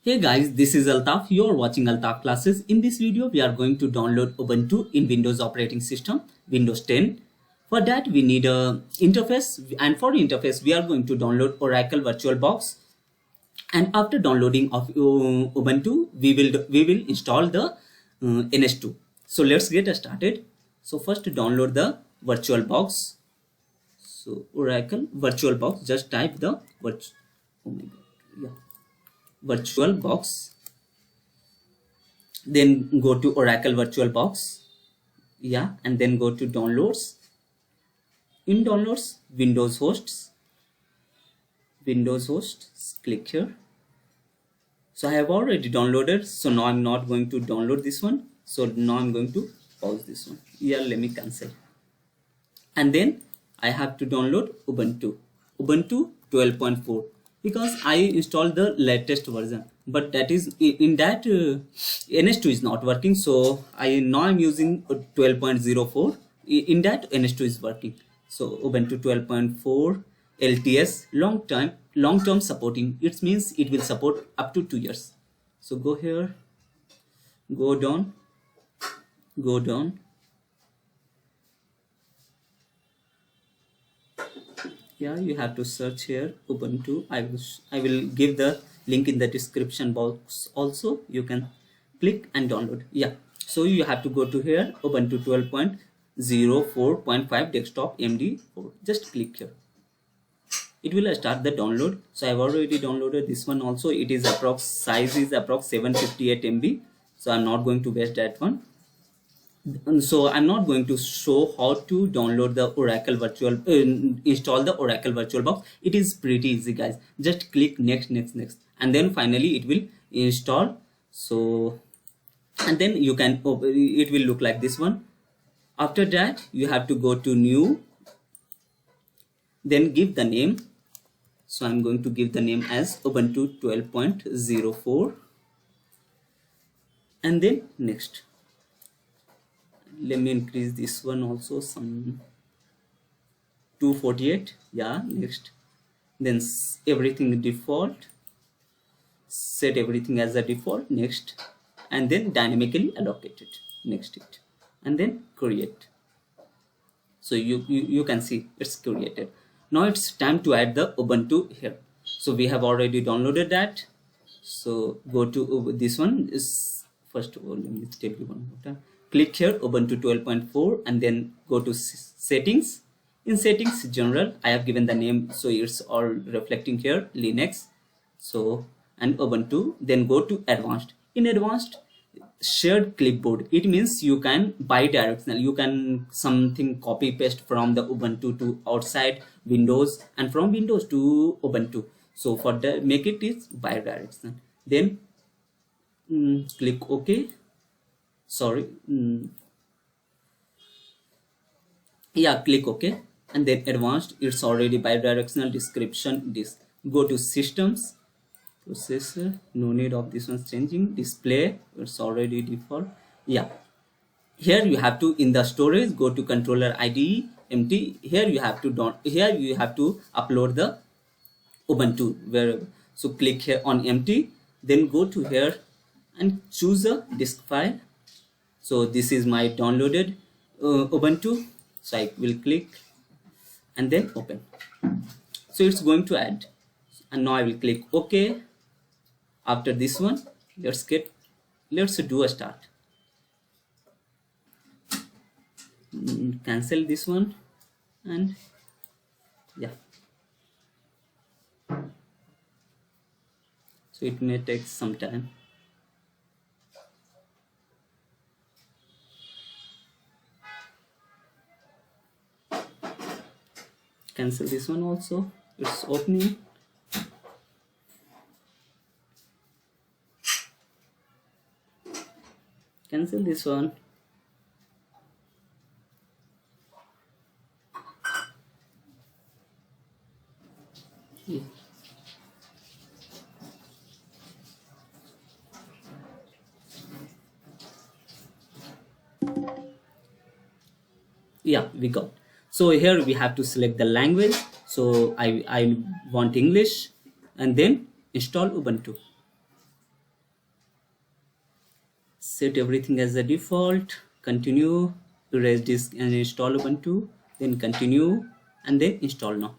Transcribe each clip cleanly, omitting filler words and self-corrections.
Hey guys, this is Altaf. You are watching Altaf classes. In this video, we are going to download Ubuntu in Windows operating system, Windows 10. For that, we need a interface, and for interface, we are going to download Oracle VirtualBox. And after downloading of Ubuntu, we will install the NS2. So let's get started. So first, download the VirtualBox. So Oracle VirtualBox. Just type the VirtualBox, then go to Oracle VirtualBox, and then go to downloads. In downloads, Windows hosts, click here. So I have already downloaded, so now I'm not going to download this one. So now I'm going to pause this one. Let me cancel. And then I have to download Ubuntu 12.4. because I installed the latest version, but that is in that NS2 is not working. So I'm using 12.04. In that NS2 is working. So Ubuntu 12.4 LTS long term supporting. It means it will support up to 2 years. So go here, go down. You have to search here Ubuntu. I will give the link in the description box also. You can click and download. So you have to go to here Ubuntu 12.04.5 desktop MD4. Just click here. It will start the download. So I've already downloaded this one also. It is size is approx 758 MB. So I'm not going to waste that one. So I'm not going to show how to download the Oracle install the Oracle VirtualBox. It is pretty easy, guys. Just click next, and then finally it will install. So and then you can open. It will look like this one. After that, you have to go to new, then give the name. So I'm going to give the name as Ubuntu 12.04, and then next. Let me increase this one also, some 248. Next. Then everything default, set everything as a default. Next. And then dynamically allocate it. Next it, and then create. So you can see it's created. Now it's time to add the Ubuntu here. So we have already downloaded that. So go to this one. Is first of all, let me tell you one more time. Click here Ubuntu 12.4 and then go to settings. In settings general, I have given the name, so it's all reflecting here Linux. So and Ubuntu, then go to advanced. In advanced, shared clipboard. It means you can bi-directional. You can something copy paste from the Ubuntu to outside Windows and from Windows to Ubuntu. So for that, make it is bi-directional. Then click OK. Click OK, and then advanced. It's already bi-directional. Description, this. Go to systems, processor, no need of this one changing. Display, it's already default. Here you have to, in the storage, go to controller IDE empty. Here you have to upload the Ubuntu variable. So click here on empty, then go to here and choose a disk file. So this is my downloaded Ubuntu. So I will click and then open. So it's going to add, and now I will click OK. After this one, let's do a start. Cancel this one, and so it may take some time. Cancel this one also. It's opening. Cancel this one. We got. So here we have to select the language. So I want English, and then install Ubuntu. set everything as a default, continue, erase disk and install Ubuntu, then continue, and then install now.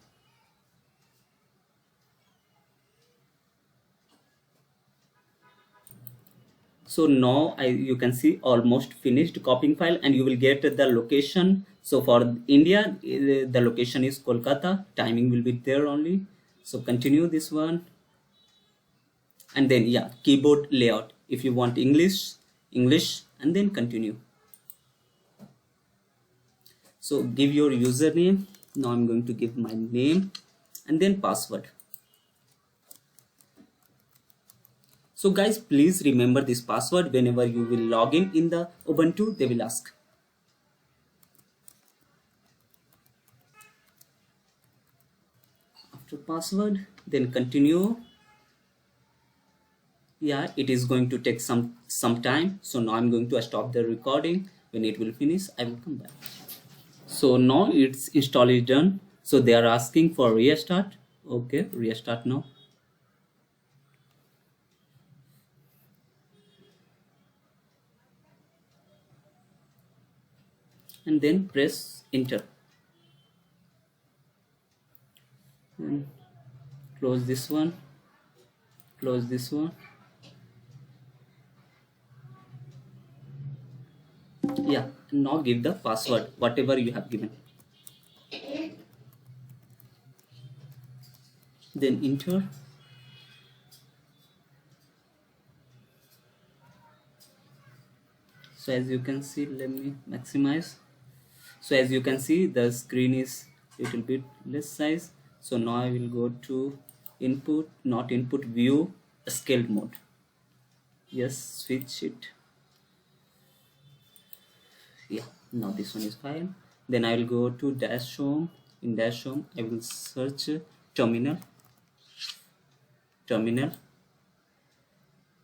So now you can see almost finished copying file, and you will get the location. So for India, the location is Kolkata, timing will be there only. So continue this one, and then yeah, keyboard layout. If you want English, and then continue. So give your username. Now I'm going to give my name and then password. So guys, please remember this password whenever you will log in the Ubuntu, they will ask. After password, then continue. Yeah, it is going to take some time. So now I'm going to stop the recording. When it will finish, I will come back. So now its install is done. So they are asking for restart. Okay, restart now. And then press enter. And close this one. Close this one. Yeah, now give the password, whatever you have given. Then enter. So as you can see, let me maximize. So as you can see, the screen is little bit less size. So now I will go to input, not input, view, scaled mode. Yes, switch it. Yeah, now this one is fine. Then I will go to dash home. In dash home, I will search terminal.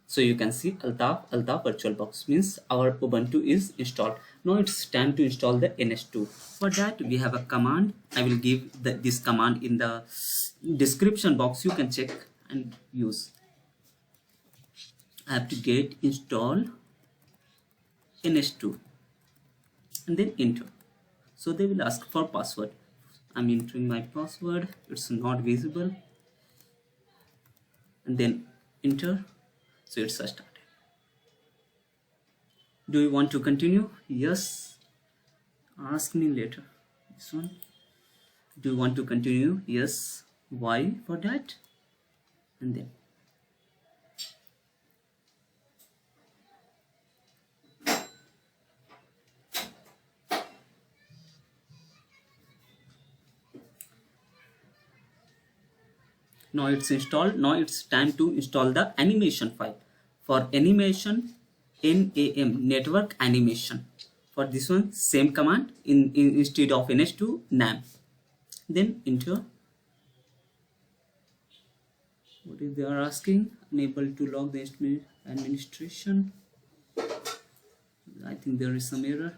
So you can see Altaf VirtualBox means our Ubuntu is installed. Now it's time to install the NS2. For that we have a command. I will give this command in the description box. You can check and use. I have to get install NS2 and then enter. So they will ask for password. I'm entering my password. It's not visible. And then enter. So it's started. Do you want to continue? Yes. Ask me later. This one. Do you want to continue? Yes. Why for that? And then. Now it's installed. Now it's time to install the animation file. For animation, NAM, network animation. For this one, same command instead of NS2, NAM. Then enter. What is they are asking? Unable to log the administration. I think there is some error.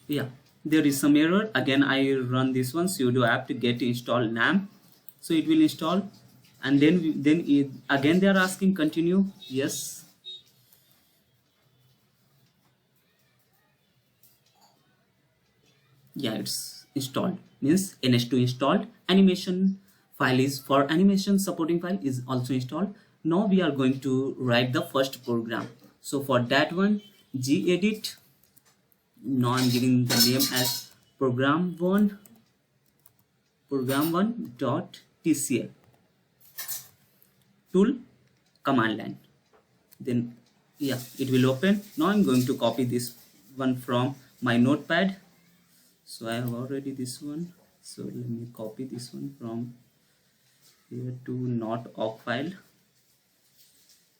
Yeah, there is some error. Again, I run this one sudo apt get install NAM. So it will install. And then again they are asking continue. Yes. Yeah, it's installed. Means NS2 installed. Animation file is for animation supporting file is also installed. Now we are going to write the first program. So for that one, gedit. Now I'm giving the name as program1 .tcl. Tool command line. Then yeah, it will open. Now I'm going to copy this one from my notepad. So I have already this one. So let me copy this one from here to not awk file.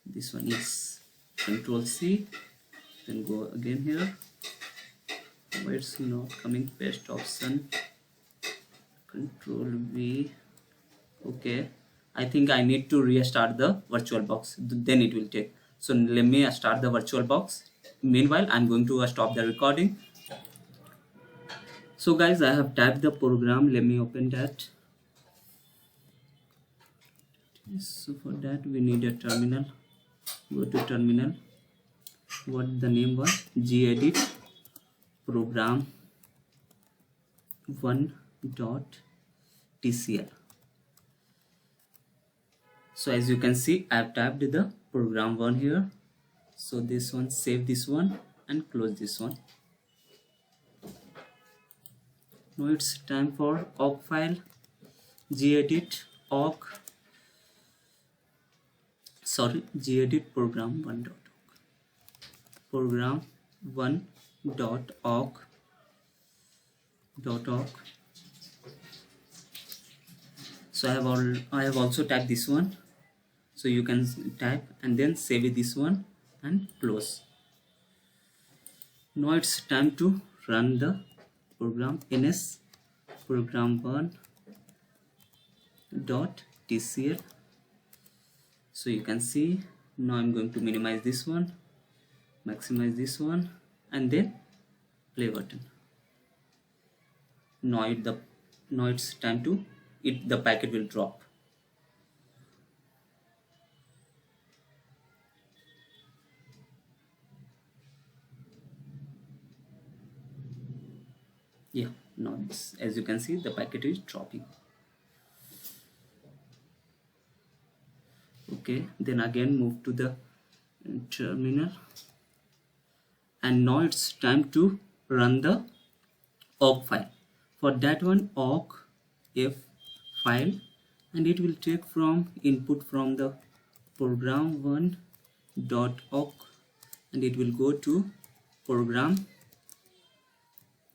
This one is Control C. Then go again here. Why it's not coming? Paste option. Control V. Okay. I think I need to restart the VirtualBox. Then it will take. So let me start the VirtualBox. Meanwhile, I'm going to stop the recording. So guys, I have typed the program. Let me open that. So for that we need a terminal. Go to terminal. what the name was, gedit program 1.tcl. So as you can see, I have typed the program 1 here. So this one, save this one and close this one. Now it's time for awk file, gedit awk, gedit program 1.awk, program 1.awk. So I have also typed this one, so you can type and then save this one and close. Now it's time to run the program, ns program 1.tcl. so you can see, now I'm going to minimize this one, maximize this one, and then play button. Now it's time to the packet will drop. Yeah, now it's, as you can see, the packet is dropping. Okay, then again move to the terminal, and now it's time to run the awk file. For that one, awk f file, and it will take from input from the program 1.awk, and it will go to program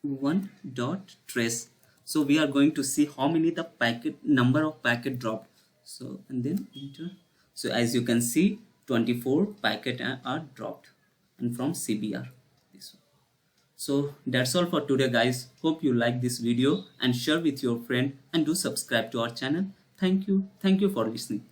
1.trace. So we are going to see how many the number of packet dropped. So and then enter. So as you can see, 24 packet are dropped, and from CBR. This one. So that's all for today, guys. Hope you like this video and share with your friend, and do subscribe to our channel. Thank you for listening.